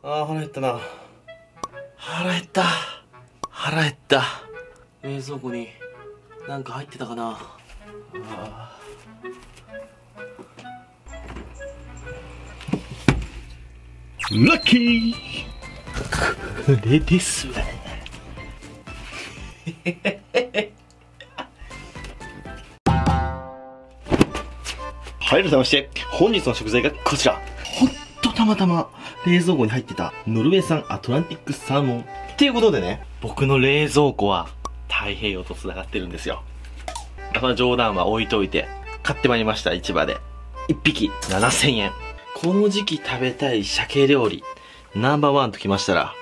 あー、腹減ったな。腹減った。腹減った。冷蔵庫になんか入ってたかな。ラッキー。これですわ。はい、改めまして、本日の食材がこちら。ほんとたまたま冷蔵庫に入ってたノルウェー産アトランティックサーモン。っていうことでね、僕の冷蔵庫は太平洋と繋がってるんですよ。その冗談は置いといて、買ってまいりました、市場で。1匹7000円。この時期食べたい鮭料理、ナンバーワンときましたら、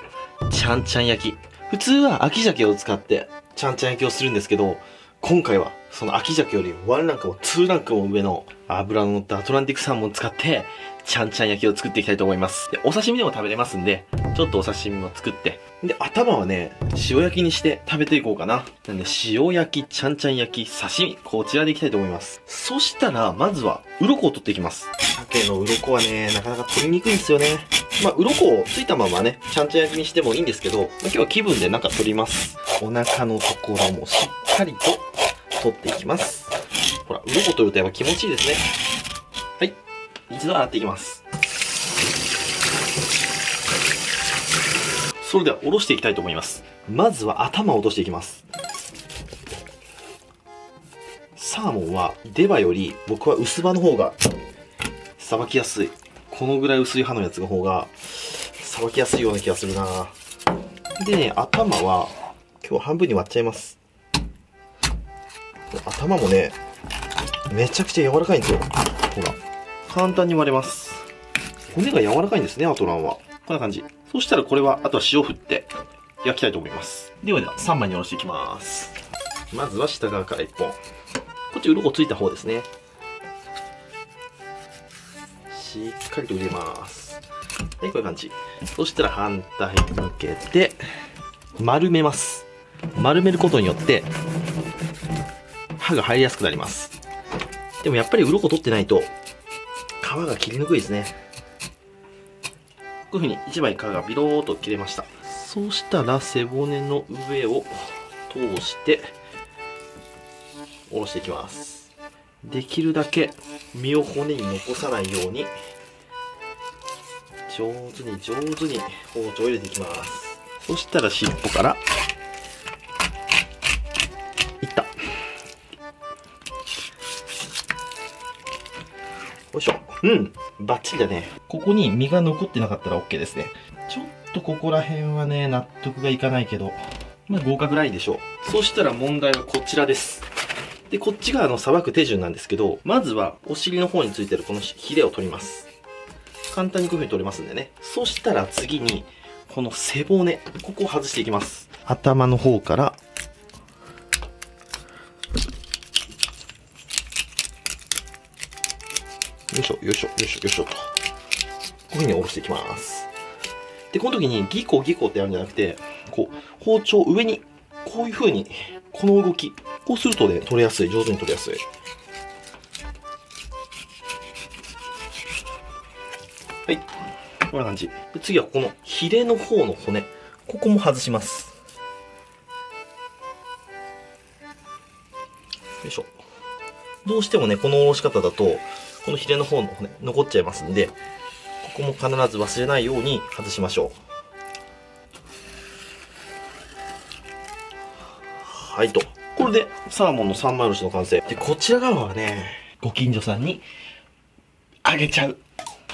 ちゃんちゃん焼き。普通は秋鮭を使ってちゃんちゃん焼きをするんですけど、今回はその秋鮭より1ランクも2ランクも上の脂の乗ったアトランティックサーモンを使ってちゃんちゃん焼きを作っていきたいと思います。で、お刺身でも食べれますんで、ちょっとお刺身も作って、で、頭はね、塩焼きにして食べていこうかな。なんで、塩焼き、ちゃんちゃん焼き、刺身、こちらでいきたいと思います。そしたら、まずは、鱗を取っていきます。鮭の鱗はね、なかなか取りにくいんですよね。まあ、鱗をついたままね、ちゃんちゃん焼きにしてもいいんですけど、まあ、今日は気分で中取ります。お腹のところもしっかりと取っていきます。ほら、鱗取るとやっぱ気持ちいいですね。はい。一度洗っていきます。それでは、おろしていきたいと思います。まずは頭を落としていきます。サーモンは、出刃より、僕は薄刃の方が、さばきやすい。このぐらい薄い刃のやつの方が、さばきやすいような気がするな。でね、頭は、今日半分に割っちゃいます。頭もね、めちゃくちゃ柔らかいんですよ。ほら。簡単に割れます。骨が柔らかいんですね、アトランは。こんな感じ。そしたらこれは、あとは塩振って焼きたいと思います。ではでは、3枚におろしていきます。まずは下側から1本。こっち鱗ついた方ですね。しっかりと入れます。はい、こういう感じ。そしたら反対向けて、丸めます。丸めることによって、刃が入りやすくなります。でもやっぱり鱗取ってないと、皮が切りにくいですね。こういう風に1枚皮がビローっと切れました。そうしたら背骨の上を通して下ろしていきます。できるだけ身を骨に残さないように上手に包丁を入れていきます。そしたら尻尾からいった。よいしょ。バッチリだね。ここに身が残ってなかったら OK ですね。ちょっとここら辺はね、納得がいかないけど、まあ合格ラインでしょう。そしたら問題はこちらです。で、こっちがさばく手順なんですけど、まずはお尻の方についてるこのヒレを取ります。簡単にこういう風に取れますんでね。そしたら次に、この背骨、ここを外していきます。頭の方から、よいしょ、よいしょ、よいしょ、よいしょと。こういう風に下ろしていきます。で、この時にギコギコってやるんじゃなくて、こう、包丁上に、こういう風に、この動き、こうするとね、取れやすい、上手に取れやすい。はい。こんな感じ。で、次はこのヒレの方の骨、ここも外します。よいしょ。どうしてもね、この下ろし方だと、このヒレの方の骨、残っちゃいますんで、ここも必ず忘れないように外しましょう。はいと。これで、サーモンの3枚おろしの完成。で、こちら側はね、ご近所さんに、あげちゃう。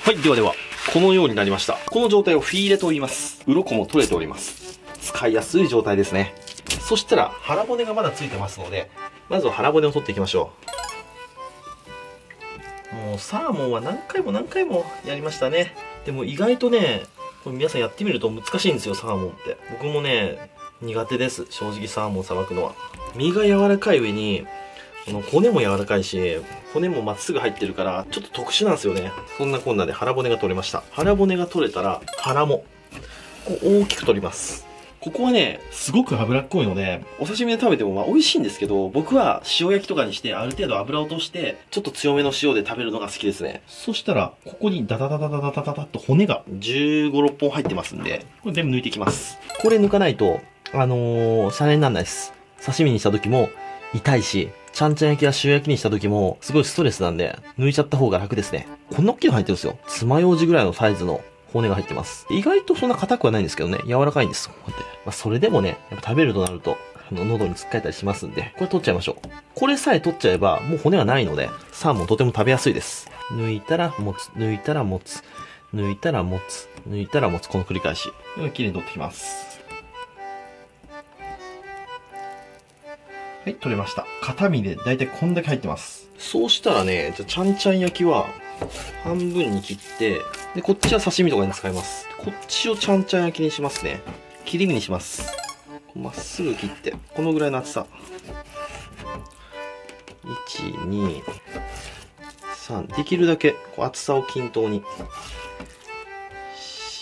はい、ではでは、このようになりました。この状態をフィーレと言います。鱗も取れております。使いやすい状態ですね。そしたら、腹骨がまだついてますので、まずは腹骨を取っていきましょう。もう、サーモンは何回もやりましたね。でも意外とね、これ皆さんやってみると難しいんですよ、サーモンって。僕もね、苦手です。正直サーモンさばくのは。身が柔らかい上に、この骨も柔らかいし、骨もまっすぐ入ってるから、ちょっと特殊なんですよね。そんなこんなで腹骨が取れました。腹骨が取れたら、腹も、こう大きく取ります。ここはね、すごく脂っこいので、お刺身で食べてもまあ美味しいんですけど、僕は塩焼きとかにしてある程度油を落として、ちょっと強めの塩で食べるのが好きですね。そしたら、ここにダダダダダダダダダっと骨が15、6本入ってますんで、これ全部抜いていきます。これ抜かないと、シャレにならないです。刺身にした時も痛いし、ちゃんちゃん焼きや塩焼きにした時もすごいストレスなんで、抜いちゃった方が楽ですね。こんな大きいの入ってるんですよ。爪楊枝ぐらいのサイズの骨が入ってます。意外とそんな硬くはないんですけどね、柔らかいんです。こうやって。まあ、それでもね、やっぱ食べるとなると、喉につっかえたりしますんで、これ取っちゃいましょう。これさえ取っちゃえば、もう骨はないので、サーモンとても食べやすいです。抜いたら持つ、抜いたら持つ、抜いたら持つ、抜いたら持つ、この繰り返し。綺麗に取ってきます。はい、取れました。片身でだいたいこんだけ入ってます。そうしたらね、じゃあちゃんちゃん焼きは、半分に切って、で、こっちは刺身とかに使います。こっちをちゃんちゃん焼きにしますね。切り身にします。まっすぐ切って、このぐらいの厚さ。1、2、3。できるだけこう厚さを均等に。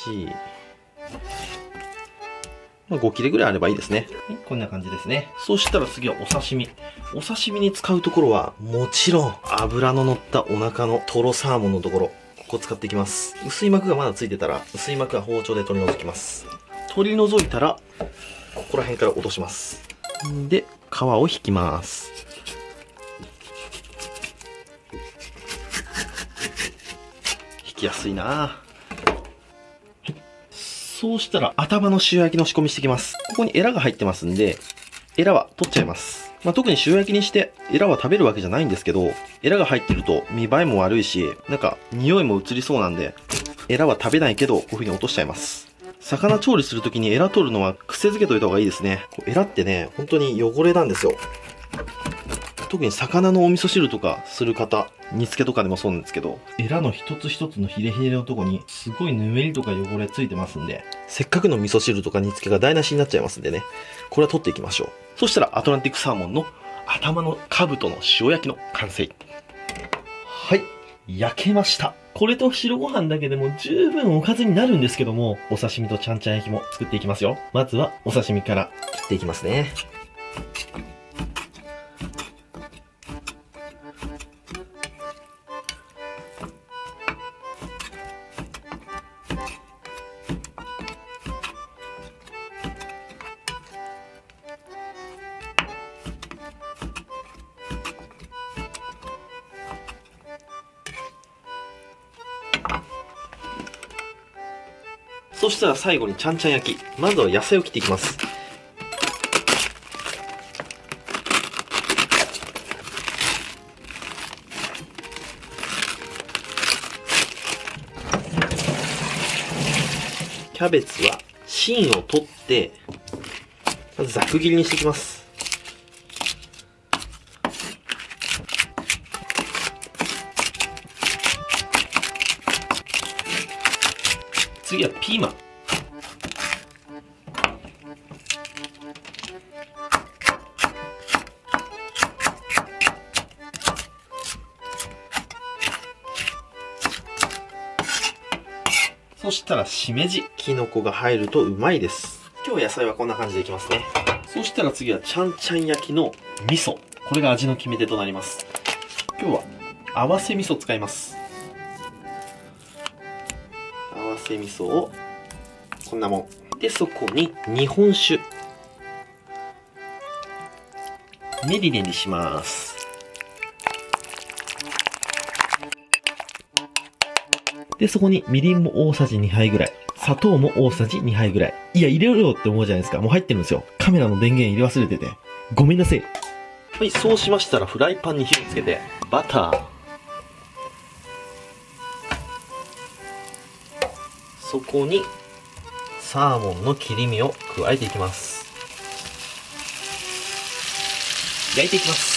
4、まあ、5切れぐらいあればいいですね。はい、こんな感じですね。そしたら次はお刺身。お刺身に使うところは、もちろん、脂の乗ったお腹のトロサーモンのところ、ここ使っていきます。薄い膜がまだついてたら、薄い膜は包丁で取り除きます。取り除いたら、ここら辺から落とします。で、皮を引きます。引きやすいなぁ。そうしたら頭の塩焼きの仕込みしていきます。ここにエラが入ってますんで、エラは取っちゃいます。まあ、特に塩焼きにしてエラは食べるわけじゃないんですけど、エラが入ってると見栄えも悪いし、なんか匂いも移りそうなんで、エラは食べないけど、こういう風に落としちゃいます。魚調理するときにエラ取るのは癖づけといた方がいいですね。エラってね、本当に汚れなんですよ。特に魚のお味噌汁とかする方、煮付けとかでもそうなんですけど、エラの一つ一つのヒレヒレのとこにすごいぬめりとか汚れついてますんで、せっかくの味噌汁とか煮付けが台無しになっちゃいますんでね、これは取っていきましょう。そしたらアトランティックサーモンの頭の兜の塩焼きの完成。はい、焼けました。これと白ご飯だけでも十分おかずになるんですけども、お刺身とちゃんちゃん焼きも作っていきますよ。まずはお刺身から切っていきますね。そしたら最後にちゃんちゃん焼き。まずは野菜を切っていきます。キャベツは芯を取って、まずざく切りにしていきます。次はピーマン。そしたらしめじ。きのこが入るとうまいです。今日野菜はこんな感じでいきますね。そしたら次はちゃんちゃん焼きの味噌。これが味の決め手となります。今日は合わせ味噌使います。合わせ味噌をこんなもんで、そこに日本酒ねりねりします。で、そこにみりんも大さじ2杯ぐらい、砂糖も大さじ2杯ぐらい。いや、入れろよって思うじゃないですか。もう入ってるんですよ。カメラの電源入れ忘れてて、ごめんなさい。はい、そうしましたらフライパンに火をつけて、バター、そこにサーモンの切り身を加えていきます。焼いていきます。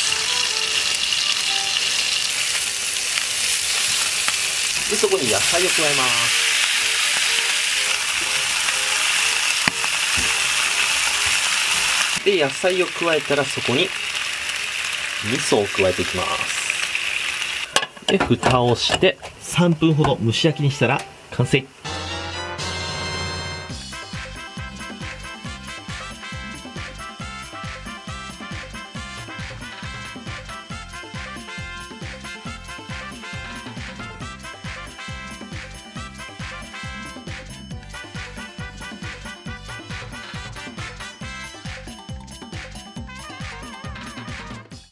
で、そこに野菜を加えます。で、野菜を加えたらそこに味噌を加えていきます。で、蓋をして3分ほど蒸し焼きにしたら完成。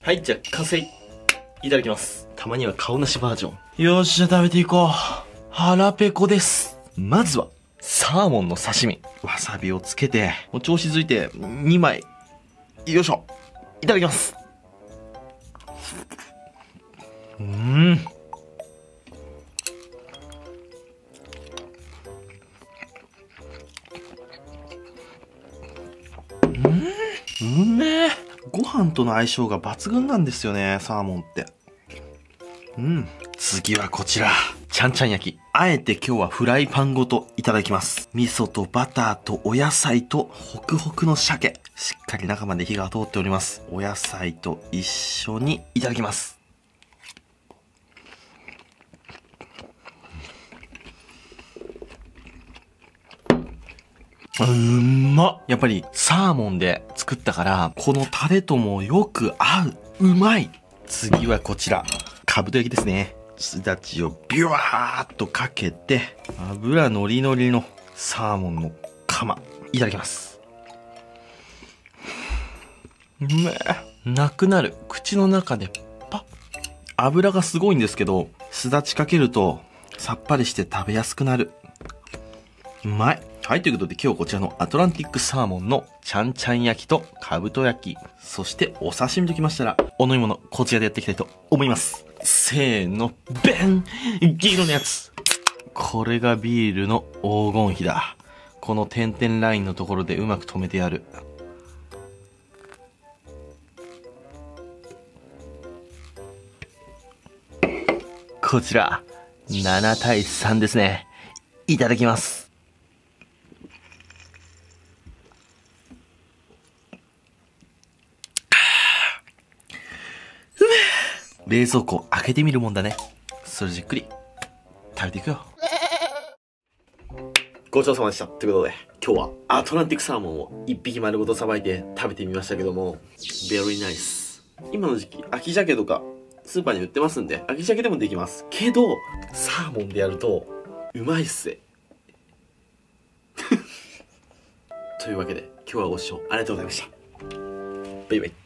はい、じゃあ完成。いただきます。たまには顔なしバージョン。よーし、じゃあ食べていこう。腹ペコです。まずは、サーモンの刺身。わさびをつけて、もう調子づいて、2枚。よいしょ。いただきます。うめえ。ご飯との相性が抜群なんですよね、サーモンって。次はこちら。ちゃんちゃん焼き。あえて今日はフライパンごといただきます。味噌とバターとお野菜とホクホクの鮭。しっかり中まで火が通っております。お野菜と一緒にいただきます。やっぱりサーモンで作ったから、このタレともよく合う。うまい。次はこちら。かぶと焼きですね。すだちをビュワーっとかけて、油のりのりのサーモンのカマ。いただきます。うめえ。なくなる。口の中でパッ。油がすごいんですけど、すだちかけるとさっぱりして食べやすくなる。うまい。はい、ということで今日こちらのアトランティックサーモンのちゃんちゃん焼きとかぶと焼き、そしてお刺身ときましたら、お飲み物こちらでやっていきたいと思います。せーの、ベン！銀色のやつ。これがビールの黄金比だ。この点々ラインのところでうまく止めてやる。こちら、7対3ですね。いただきます。冷蔵庫開けてみるもんだね。それじっくり食べていくよ。ごちそうさまでした。ということで、今日はアトランティックサーモンを一匹丸ごとさばいて食べてみましたけども、very nice。今の時期、秋鮭とかスーパーに売ってますんで、秋鮭でもできます。けど、サーモンでやると、うまいっすね。というわけで、今日はご視聴ありがとうございました。バイバイ。